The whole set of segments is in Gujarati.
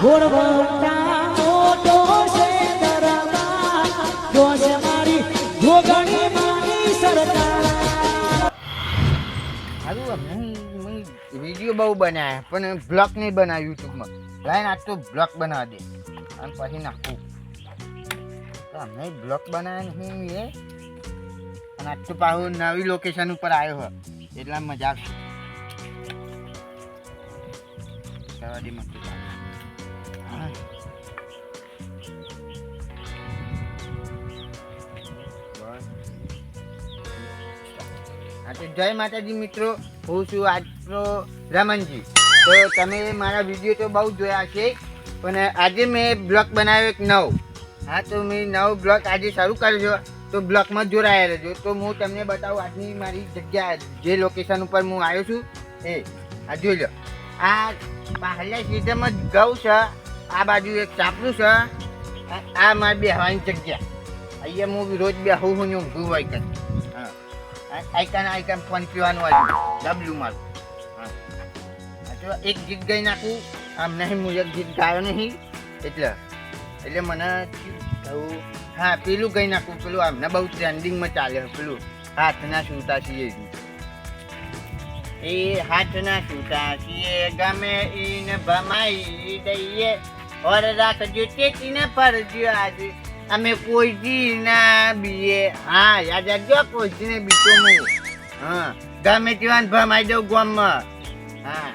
ઘોડવટા મોટો છે દરબાર જોશ મારી જોગણી માની સરકાર સારું વિડીયો બહુ બનાવ્યા પણ બ્લોગ નહીં બનાવ્યું યુટ્યુબમાં લાઈન આજ તો બ્લોગ બનાવી દે અને પછી નાખું તો અમે બ્લોગ બનાવ્યા નહીં એ અને આજ તો પાછું નવી લોકેશન ઉપર આવ્યો હોય એટલા મજા આવશે સવારી મસ્ત જય માતાજી મિત્રો, હું છું આજનો રમણજી. તો તમે મારા વિડીયો તો બહુ જોયા છે પણ આજે મેં બ્લોગ બનાવ્યો એક નવો. હા તો મેં નવો બ્લોગ આજે શરૂ કર્યો તો બ્લોગમાં જોડાયા રહેજો. તો હું તમને બતાવું આજની મારી જગ્યા જે લોકેશન ઉપર હું આવ્યો છું એ આ જોઈ લો. આ બહારના સીઝનમાં ઘઉં છે, આ બાજુ એક ચાપલું છે, આ મારી બેહવાની જગ્યા. અહીંયા હું રોજ બેહું હું ઊંઘું હોય કઈ. હા આઈકન ફોન પીવાનું આવ્યું ડબલું મારું. હા તો એક ગીત ગાઈ નાખું આમ નહીં હું એક ગીત ગાયો નહીં એટલે મને કહું હા પેલું ગાઈ નાખું પેલું આમને બહુ ટ્રેન્ડિંગમાં ચાલે પેલું હાથના સૂતા છીએ એ હાથના સૂતા છીએ ગમે એને ભમાઈ દઈએ ઓર રાખજો ટેકીને ફરજો આજે અમે કોઈ ના બીએ. હા યાદ રાખજો કોઈ ને બીતો હું હા ગમે તેવાન ભમાઈ દઉં ગામમાં. હા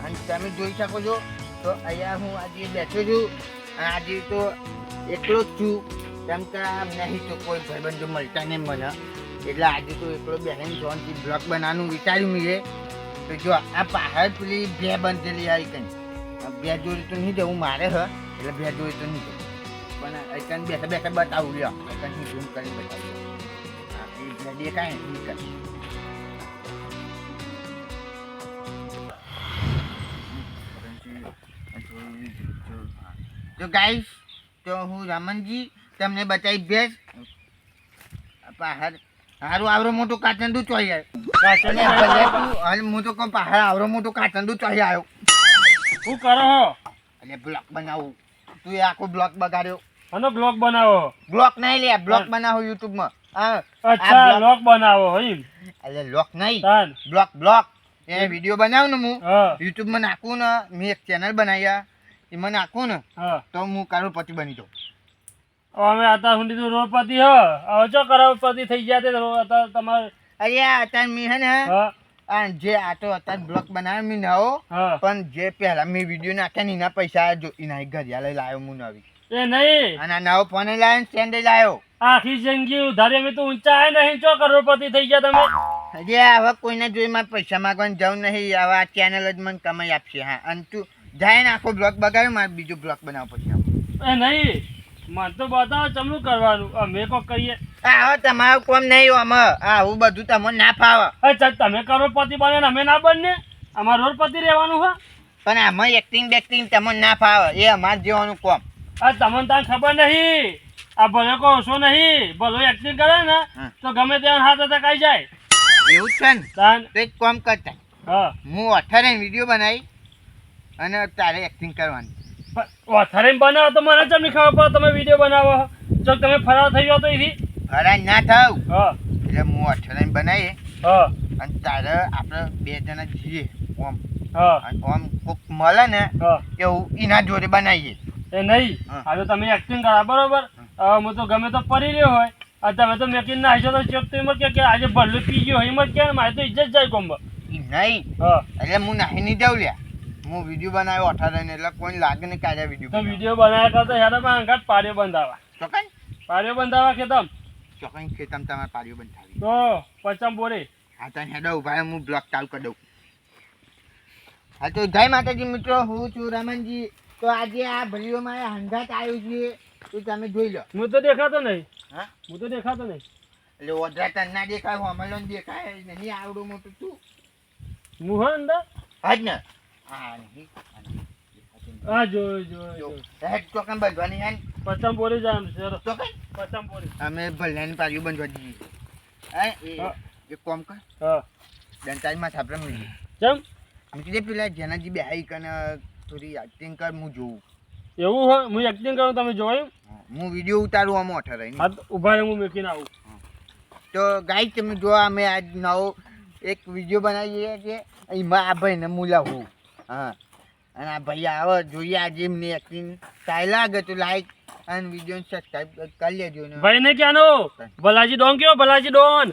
અને તમે જોઈ શકો છો તો અહીંયા હું આજે બેઠો છું અને આજે તો એકલો જ છું કેમ કે નહીં તો કોઈ ભાઈબંધો મળતા નહીં મને એટલે આજે તો એકલો બેહીને જોનથી બ્લોગ બનાવવાનું વિચાર્યું મેં. તો જો આ પહાડ પેલી બે બંધેલી આવી કંઈ બે જોડી તો નહીં જવું મારે હ એટલે બે જોડી તો નહીં જવું પણ એકન બેઠા બેઠા બતાવું લ્યો એકન ઝૂમ કરીને બતાવું. હા એ દેખાય ને તો ગાઈસ તો હું રમણજી તમને બતાવી ભેસ પહાડ હારું આવરો મોટો કાચંડું ચોઈ આવ્યો. હું તો કહું પહાડ આવરો મોટો કાચંડું ચોઈ આવ્યો. શું કરો હો? એટલે બ્લોગ બનાવું તું એ આખો બ્લોગ બગાડ્યો. આનો બ્લોગ બનાવો? બ્લોગ નહીં લે બ્લોગ બનાવો યુટ્યુબમાં. અચ્છા બ્લોગ બનાવો એમ? એટલે બ્લોગ નહીં બ્લોગ એ વિડીયો બનાવું ને હું યુટ્યુબમાં નાખું ને મેં એક ચેનલ બનાવ્યા એમાં નાખું ને તો હું કરોડપતિ બની જાઉં. અમે અત્યાર સુધી તો રોડપતિ હ હવે ચો કરોડપતિ થઈ ગયા તે તમારે? અરે અત્યારે મેં હે ને જે આ તો અત્યારે બ્લોગ બનાવ્યો મેં નવો પણ જે પહેલા મેં વિડીયો નાખ્યા ને એના પૈસા જો એના ઘડિયાળ લાવ્યો હું નવી એ નહીં અને નવો ફોન લાવ્યો ને સ્ટેન્ડ લાવ્યો. આખી જિંદગી ઉધારી અમે તો ઊંચા આય નહીં ચો કરોડપતિ થઈ ગયા તમે? અરે હવે કોઈને જોઈ મારે પૈસા માંગવાનું જવું નહીં. હવે આ ચેનલ જ મને કમાઈ આપશે. હા અને તું જાય ને આખો બ્લોગ બગાડ્યો મારે બીજો બ્લોગ બનાવો પછી એ નહીં મને તો બતાવો ચમનું કરવાનું અમે કોક કરીએ. હવે તમારું કોમ નહીં અમે આવું બધું તમને ના ફાવે. તમે કરોડપતિ બને ને અમે ના બને અમારે રોડપતિ રહેવાનું હોય પણ આમાં એક્ટિંગ બેક્ટિંગ તમને ના ફાવે એ અમારે જેવાનું કોમ. તમને ત્યાં ખબર નહીં આ ભલે કહો છો નહીં ભલો એક્ટિંગ કરે ને તો ગમે ત્યાં હાથ અટકાઈ જાય. એવું છે ને તો એક કામ કરતા હું 18 વિડીયો બનાવી અને તારે એક્ટિંગ કરવાની. અથારીને બનાવો તો મને ચમની ખબર પડે તમે વિડીયો બનાવો જો તમે ફરાર થઈ જાવ તો એથી ફરાર ના થાવ એટલે હું 18 બનાવીએ અને તારે આપણે બે જણા જઈએ ઓમ ઓમ કોક મળે ને એવું એના જોડે બનાવીએ. એ નહીં હવે તમે એક્ટિંગ કરો બરોબર હું તો ગમે તો પડી રહ્યો હોય તમે તો મેકિંગ ના હશો તો ચેક તો એમ જ કે આજે ભલ્લું પી ગયો એમ જ કે મારે તો ઇજ્જત જાય કોમ્બો નહીં એટલે હું નાહી નહીં જાઉં લ્યા હું વિડીયો બનાવ્યો 18 એટલે કોઈ લાગે ને કાઢ્યા વિડીયો તો વિડીયો બનાવ્યા કરતા યાર માં અંગાત પાડ્યો બંધાવા ચોકન પાડ્યો બંધાવા ખેતમ ચોકન ખેતમ તમારે પાડ્યો બંધાવી તો પચમ બોરે હા તને હેડો ઉભા હું બ્લોગ ચાલુ કરી દઉં. હા તો જય માતાજી મિત્રો, હું છું રમણજી. તો આજે આ ભલીઓ મારે હંગાત આવ્યું છે તો તમે જોઈ લો. હું તો દેખાતો નહીં. હા હું તો દેખાતો નહીં એટલે ઓઢા તન ના દેખાય હોમલો ને દેખાય નહીં આવડું મોટું તું હું હા અંદર હાજ ને હા નહીં હા જો હેડ ચોકન બંધવાની હે પચમ બોરી જાય સર ચોકન પચમ બોરી અમે ભલ્યાની પાડ્યું બંધવા દીધી. હા એક કોમ કર હા દંતાઈમાં થાપરા મૂકી ચમ મૂકી દે પેલા જેનાજી બે આઈ કને થોડી એક્ટિંગ કર હું જોઉં. એવું હોય હું એક્ટિંગ કરું તમે જોયું હું વિડીયો ઉતારું આમાં અઠારે. હા તો ઊભા રહે હું મૂકીને આવું. તો ગાઈસ તમે જો અમે આજ નવો એક વિડીયો બનાવીએ છીએ એમાં આ ભાઈને હું લાવું. હા અને આ ભાઈ આવે જોઈએ આજે એમની એક્ટિંગ સારી લાગે તો લાઈક અને વિડીયો સબસ્ક્રાઈબ કરી લેજો ને. ભાઈ ને ક્યાંનો ભલાજી ડોન કેવો ભલાજી ડોન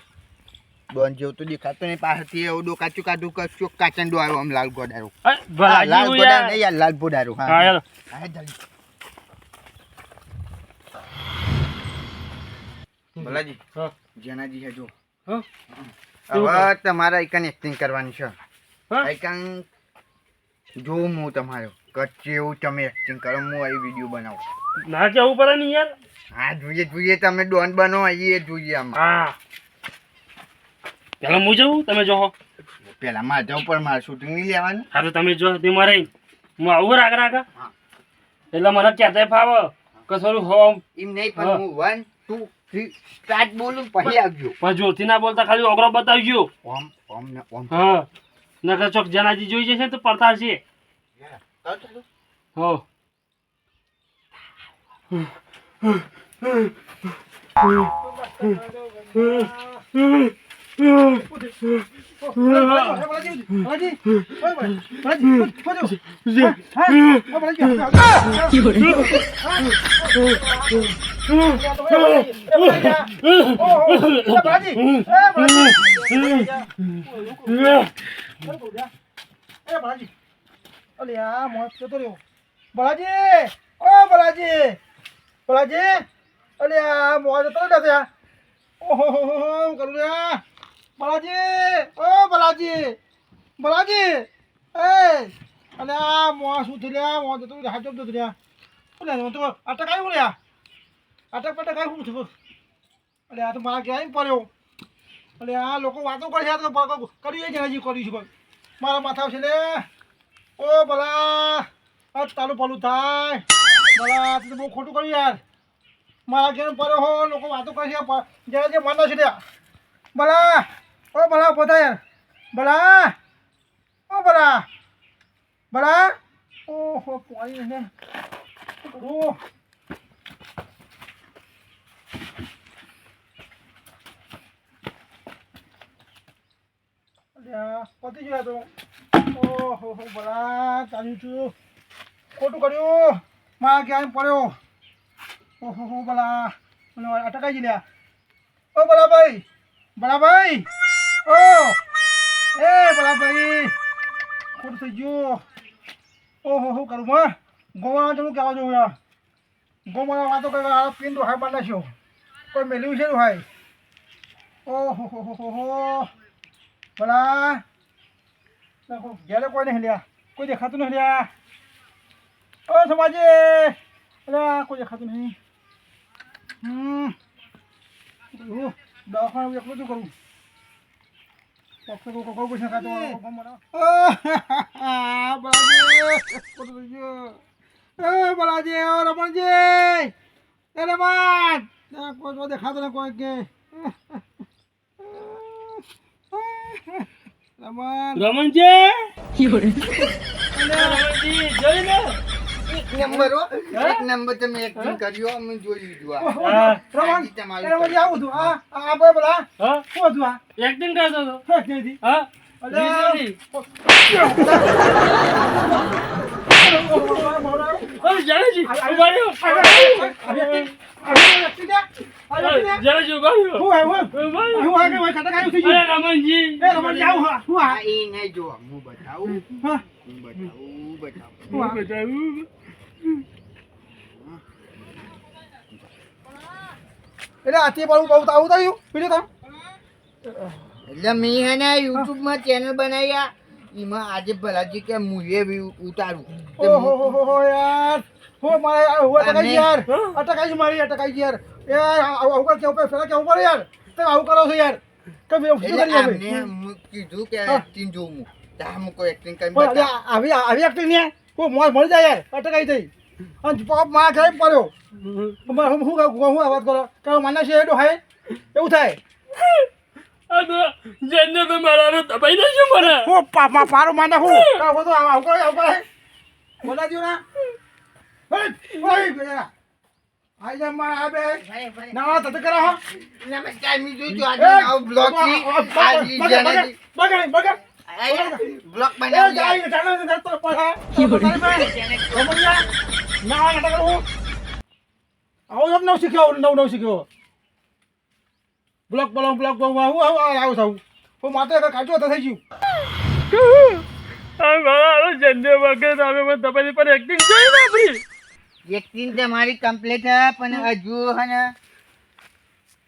ડોન જેવું તો દેખાતો નહીં પાછળથી એવું ડોકાચું કાઢું ચોક કાચંડો આવ્યો આમ લાલ ગોડારો. ભલાજી લાલ હું ગોડારો યાર નહીં યાર લાલ ગોડારો. હા હા યાર હા જલ્દી. ભલાજી હા જેનાજી હે જો હા હવે તમારા એકન એક્ટિંગ કરવાની છે. હા એકન જોઉં હું તમારો કચ્ચે એવું તમે એક્ટિંગ કરો હું આ વિડીયો બનાવું. ના કેવું પડે ને યાર. હા જોઈએ જોઈએ તમે ડોન બનો એ જોઈએ આમાં. હા પેલા હું જવું તમે જો પેલા મારે જવું પણ મારે શૂટિંગ નહીં લેવાનું. હા તો તમે જો તે મારે હું આવું રાગ રાગ હા. એટલે મને ક્યાં ફાવે કે થોડું હોમ એમ નહીં પણ હું 1 2 3 સ્ટાર્ટ બોલું પછી આવજો. પણ જોરથી ના બોલતા ખાલી ઓગરો બતાવજો. ઓમ ઓમ ને ઓમ. હા નકર ચોક જનાજી જોઈ જશે તો પડતા છે. હો મારા માથા છે લે ઓ ભલા આ તારું ભલું થાય ભલા તું બહુ ખોટું કર્યું યાર મારા ઘેર પડ્યો હો લોકો વાતો કરે છે જે માનો છે ત્યાં ભલા ઓ ભલા પોતા યાર ભલા ઓ ભલા ભલા ઓહો પાણી ને ઓ પતી ગયા તો ઓહો ભલા ચાલ્યું છું ખોટું કર્યું મારા ક્યાંય પડ્યો ઓહો ભલા મને અટકાઈ ગયા ઓ ભલાભાઈ ભલાભાઈ ઓ એ ભલાભાઈ ખોટું થઈ ગયું ઓહો કરું માં ગોવાના જવું કહેવા જવું યાર ગોવાના વાતો કરવા પીન તો હાય બાંધાશ્યો કોઈ મેલ્યું છે હાય ઓહો ભલા ઘેરે કોઈ નહીં લ્યા કોઈ દેખાતું નહીં લ્યા ઓ સમાજે અલ્યા કોઈ દેખાતું નહીં દવાખાને એકલું શું કરું કોઈ પૈસા ખાતો બલાજી રમણજી એ રમણ કોઈ દેખાતો ને કોઈ કે રમણજી એક નંબર હો એક નંબર તમે એક્ટિંગ કર્યો અમે જોઈ લીધું. રમણજી આવું હતું આ બોલ બોલા હા શું હતું આ એક્ટિંગ કરતો હતો નથી હા જણાજી ઉભા રહ્યો જણાજી ઉભા રહ્યો રમણજી આ એ નહીં જો હું બતાવું બતાવું. એટલે આથી બહુ બહુ આવું થયું બીજું કામ એટલે મેં હે ને યુટ્યુબમાં ચેનલ બનાવ્યા એમાં આજે ભલાજી કે મુએ ઉતારું ઓહો યાર હો મારે હું અટકાઈ યાર અટકાઈ મારી અટકાઈ યાર એ આવું કર કેવું પેલા કેવું પડે યાર તમે આવું કરો છો યાર કે શું કરી એટલે હું કીધું કે એક્ટિંગ જોઉં હું ત્યાં હું કોઈ એક્ટિંગ કરી બતાવું. આવી એક્ટિંગ ને કોઈ મોજ મળી જાય યાર અટકાઈ થઈ અને પાપ માં ઘરે પડ્યો હું વાત કરો કે માને છે એડો હાય એવું થાય જેને તો મારા દબાઈ દેજો મને હું પાપા પારો માને હું આવું કરો બોલા દ્યો ના ઓય બેરા આઈ જા માં આ બે ના તત કરો હો નમસ્કાર મિત્રો જો આજે નવો બ્લોગ થી આજી જનાજી બગડ બ્લોગ એ બનાવી જાય ચાલો ને તો પાછા રમણિયા ના ના કરો આવો સબ નવ શીખ્યો બ્લોક આવો સાવ ઓ માતે કાચો તો થઈ ગયું જંડે વગર તમે મને તમારી પર એક્ટિંગ જોઈ ને આપણી એક્ટિંગ તમારી કમ્પ્લીટ હે પણ હજુ હે ને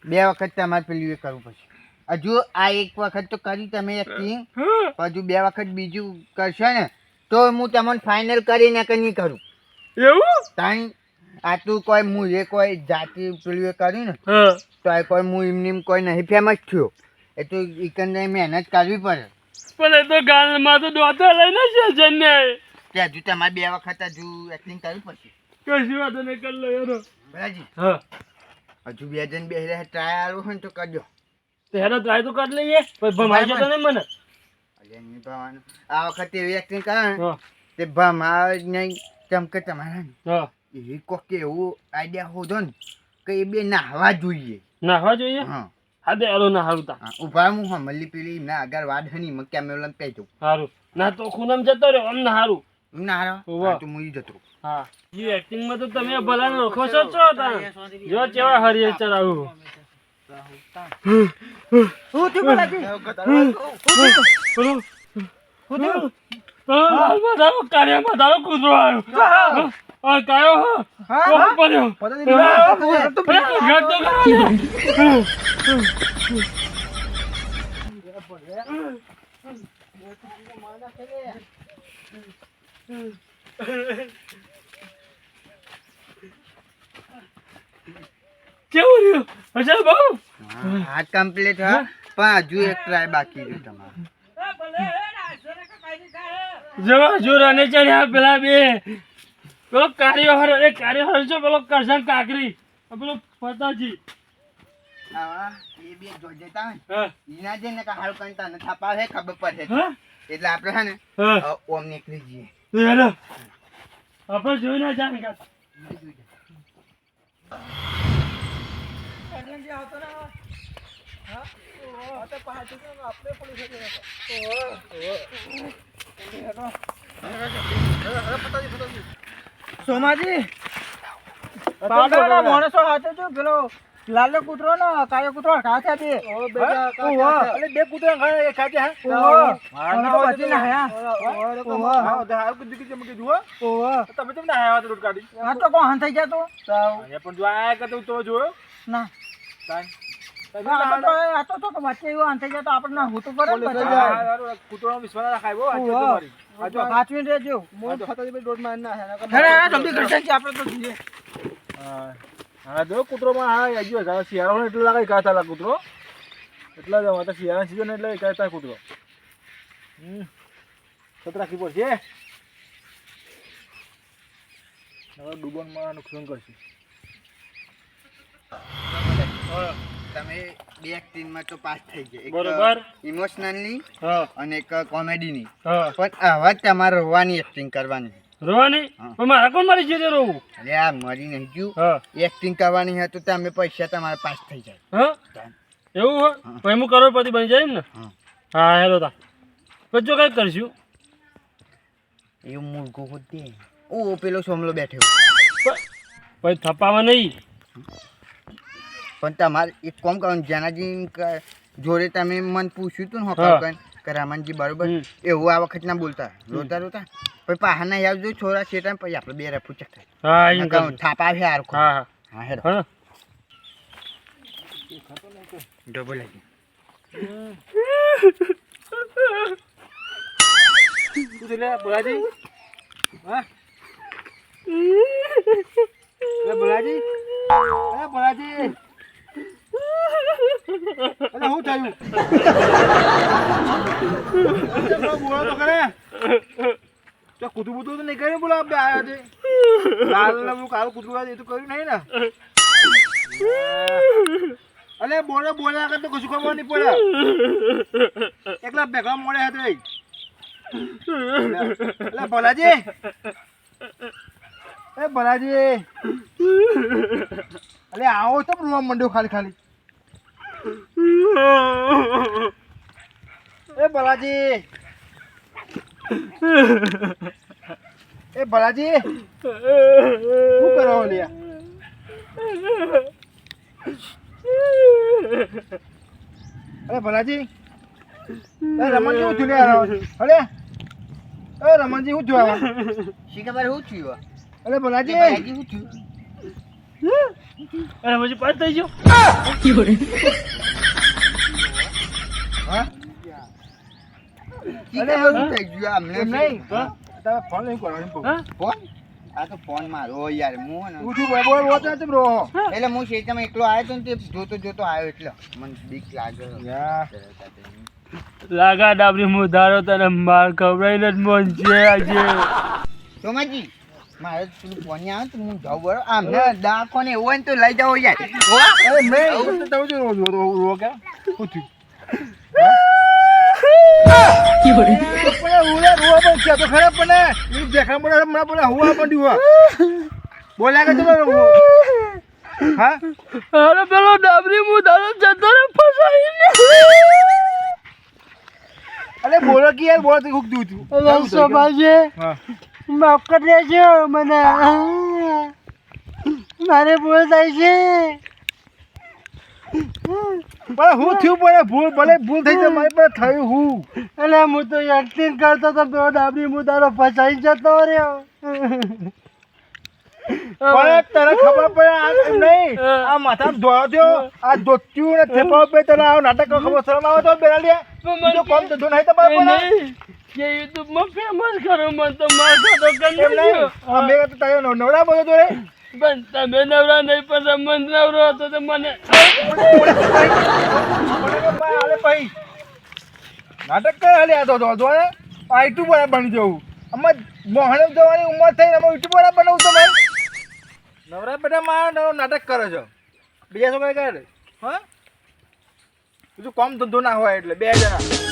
2 વખત તમારે પેલું એ કરવું પડશે હજુ આ એક વખત તો કરી તમે એક્ટિંગ હજુ 2 વખત બીજું કરશો ને તો હું તમને ફાઇનલ કરીને કે નહીં કરું એવું તાઈ આટલું કોઈ હું એ કોઈ જાતિ પેલું એ કર્યું ને તો આ કોઈ હું એમની કોઈ નહીં ફેમસ થયો એ તો એકંદરે મહેનત કરવી પડે પણ એ તો ગાલમાં તો દોતા લઈને છે જન્ને તે હજુ તમારે 2 વખત હજુ એક્ટિંગ કરવી પડશે કશી વાત નહીં કરી લો યાર બરાજી હા હજુ 2 જણ બે ટ્રાય આલો હોય ને તો કરજો તો હેરો ટ્રાય તો કરી લઈએ પછી ભમાઈ જતો ને મને અરે નહીં ભવાનું આ વખતે એવી એક્ટિંગ કરે ને હા તે ભમા નહીં ચમકે તમારા ને હા એવી કોક એવું આઈડિયા હોધો ને કે એ બે નાહવા જોઈએ નાહવા જોઈએ હા હા તે હેરો ના હારું તા ઉભા હું હમલી પેલી ના આગળ વાડ હની મગ કેમેરા લઈને પેજો હારું ના તો ખૂનમ જતો રહ્યો આમ ના હારું ના હારો વાહ. તો મુઈ જતો હા એ એક્ટિંગ માં તો તમે ભલા નોખો છો છો તા જો કેવા હરિયે ચરાવું હું થી બોલાજી કાર્યમાં તારો કૂતરો આવ્યો હા કાયો હા પડ્યો પતા ઘટ તો કેવું રહ્યું અચ્છા બહુ આ કમ્પ્લીટ હા પણ હજુ એક ટ્રાય બાકી છે તમારે જો જો રને ચડ્યા પેલા બે પેલો કાર્યહર છે પેલો કરશન કાકરી પેલો ફતાજી આવા એ બે જોજેતા ને હા ઈના જે ને કે હાલ કંતા ન થાપા હે ખબર પડે હા એટલે આપણે હે ને હા ઓમ નીકળી જઈએ હેલો આપણે જોઈને જાણ કા સોમાજી પાવડા માણસો હાથે જો પેલો લાલો કૂતરો ને કાયો કૂતરો હાથે બે એટલે બે કૂતરા ખાય એક હાથે હે મને તો બચી ના હે તમે કેમ ના આયા રોડ કાઢી આ તો કોણ થઈ ગયા તો પણ જો આયા કે તો જોયો ના આ તો વચ્ચે એવો અંત થઈ જાય તો આપણે ના હોતું પડે કૂતરો વિશ્વાસ રાખાય હાચવી રહેજો જલ્દી કરશે આપણે તો જોઈએ હા જો કૂતરોમાં હા આવી ગયો શિયાળો એટલે લાગે કાતા લાગે કૂતરો એટલા જ તો શિયાળા સીઝન એટલે કાતા કૂતરો સત રાખવી પડશે હવે ડૂબનમાં નુકસાન કરશે તમે બે એક્ટિંગમાં તો પાસ થઈ ગયા બરોબર ઇમોશનલની હા અને એક કોમેડીની હા પણ આવા તમારે રોવાની એક્ટિંગ કરવાની રોવાની પણ મારા કોણ મારી જઈને રોવું અરે આ મરી નહીં ગયું હા એક્ટિંગ કરવાની હોય તો તમે પૈસા તમારા પાસ થઈ જાય હા એવું હોય પછી હું કરોડપતિ બની જાય ને હા. હા હેલો તા પછી જો કંઈક કરશું એવું મૂર્ખું હોતે ઓ પેલો સોમલો બેઠો પછી થપાવા નહીં પણ તમારે એક કામ કરવાનું જનાજી જોડે તમે મને પૂછ્યું હતું ને હા. હોકા કે રામનજી બરોબર હમ. એવું આ વખત ના બોલતા રોતા પછી પાહા ના આવજો છોરા છેટા પછી આપણે બે રફુ ચક હા એમ થાય કરશું. થાપા આવે હાર હા હા હા હેડો હા ડબલ આવી શું છે લે બોલાજી હા લે બોલાજી બોલાજી અરે હું થયું બોલો તો કરે તો કૂતરું બૂતરું તો નહીં કર્યું બોલો આપણે આવ્યા છે લાલ ને કાળું કૂતરું આવ્યું એ તો કર્યું નહીં ને અલે બોલે આગળ તો કશું ખબર નહીં પડે એકલા ભેગા મળે હતો એટલે ભોલાજી ભલાજી અલે આવો તો રોવા મંડ્યો ખાલી એ ભલાજી શું કરો લ્યા અરે ભલાજી રમણજી શું થયું અરે રમણજી શું થયું શી ખબર શું થયું અરે ભલાજી ભલાજી શું થયું અરે પછી પાસ થઈ ગયો હા શી અરે, ખબર શું થઈ ગયું અમને નહીં તમે ફોન નહીં કરો હા? ફોન આ તો ફોન મારો યાર હું ને ઉઠું બોલ બોલ તેમ રહો એટલે હું શેતામાં એકલો આવ્યો તો ને તે જોતો આવ્યો એટલે મને બીક લાગે લાગા ડાબરી મુધારો તને માર ખવડાવીને જ મોન છે આજે સોમાજી મારે પેલું ફોન આવે તો હું જાઉં બરો આમને દાખો ને એવું હોય ને તો લઈ જાઓ યાર અરે નહીં તમે જો રો કે શું થયું તો ખરાબ પણ દેખા પડે હમણાં પડે હુવા પડ્યું બોલ્યા કે તમે હા અરે પેલો ડાબરી મુધારો જતો રે ફસાઈને અરે બોલો કે યાર બોલો તો ખૂબ દૂર થયું સોમાજી હા માફ કરી દેજો મને મારે ભૂલ થાય છે પણ હું થયું પણ ભૂલ થઈ જાય મારી પાસે થયું હું એટલે હું તો એક્ટિંગ કરતો તો પેલો ડાબરી મુધારો ફસાઈ જતો રહ્યો પણ તને ખબર પડે આ નહીં આ માથામાં ધોળો થયો આ ધોત્યું ને થેપાઓ પે તને આ નાટક ખબર શરમ આવે તો બેરાલિયા બીજો કોમ ધંધો નહીં તમારે પણ કે યુટ્યુબમાં ફેમસ કરો મને તો માથો તો કરી એમ નહીં અમે તો તારે નવરા બોલો તો રે પણ તમે નવરા નહીં પણ રમણ નવરો હતો તો મને અરે ભાઈ નાટક કરે હાલે આ તો જો ને આ યુટ્યુબ વાળા બની જવું આમાં મોહણે જવાની ઉંમર થઈ ને યુટ્યુબ વાળા બનાવું તો ભાઈ નવરા બેટા મારા નાટક કરે છો બીજા શું કઈ કરે હા બીજું કોમ ધંધો ના હોય એટલે બે જણા